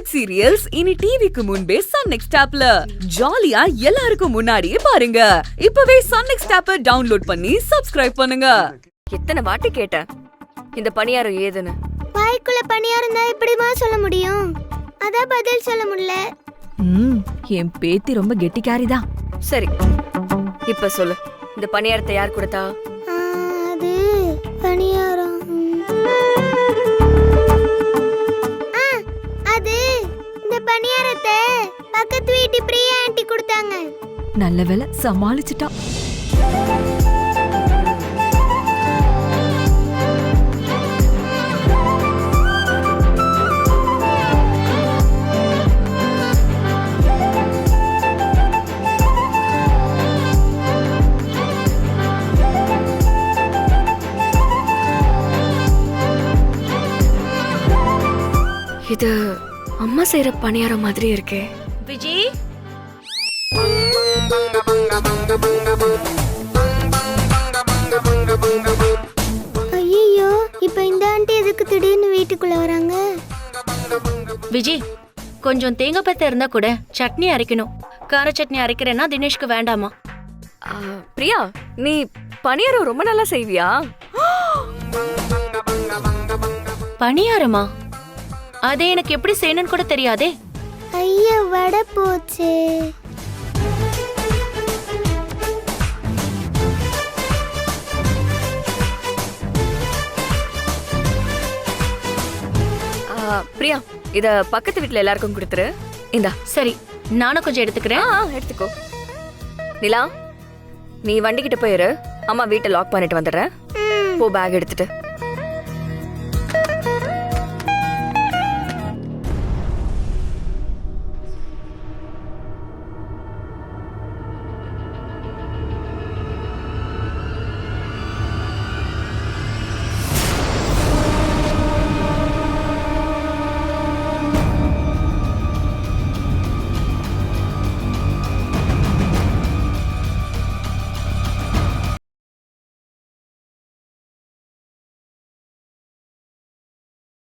Web serials இனி டிவிக்கு முன்பே சன் நெக்ஸ்ட் ஆப்ல ஜாலியா எல்லாருக்கும் முன்னாடியே பாருங்க. இப்பவே சன் நெக்ஸ்ட் ஆப்பை டவுன்லோட் பண்ணி சப்ஸ்கிரைப் பண்ணுங்க. எத்தனை வாட்டி கேட்டேன் இந்த பணியாரம் ஏதுன்னு. வாய்க்குள்ள பணியாரம் தான் எப்படிமா சொல்ல முடியும்? அதான் பதில் சொல்ல முடியல. என் பேத்தி ரொம்ப கெட்டிக்காரிதான். சரி இப்ப சொல்லு, இந்த பணியாரத்தை யார் கொடுத்தா? அது பணியாரம் அது இந்த பணியாரத்தை பக்கத்து வீட்டு பிரியா ஆண்டி கொடுத்தாங்க. நல்ல வேளை சமாளிச்சுட்டா. இது அம்மா செய்யற பணியாரம் மாதிரி இருக்கே. விஜி, ஐயோ, இப்ப இந்த ஆண்டி எதுக்கு திடீர்னு வீட்டுக்குள்ள வராங்க? விஜி, கொஞ்சம் தேங்காய் பத்த இருந்தா கூட சட்னி அரைக்கணும். கார சட்னி அரைக்கிறேன்னா தினேஷ்க்கு வேண்டாமா? பிரியா, நீ பணியாரம் ரொம்ப நல்லா செய்வியா? பணியாரமா? அதே எனக்கு எப்படி செய்யணும்னு கூட தெரியாதே. ஐயா, வடை போச்சு. பிரியா, இத பக்கத்து வீட்டுல எல்லாருக்கும் கொடுத்துரு. இந்தா. சரி, நானும் கொஞ்சம் எடுத்துக்கிறேன். எடுத்துக்கோ. நிலா, நீ வண்டிக்கிட்ட போயிரு. அம்மா வீட்டை லாக் பண்ணிட்டு வந்துடுறேன். போ, பேக் எடுத்துட்டு.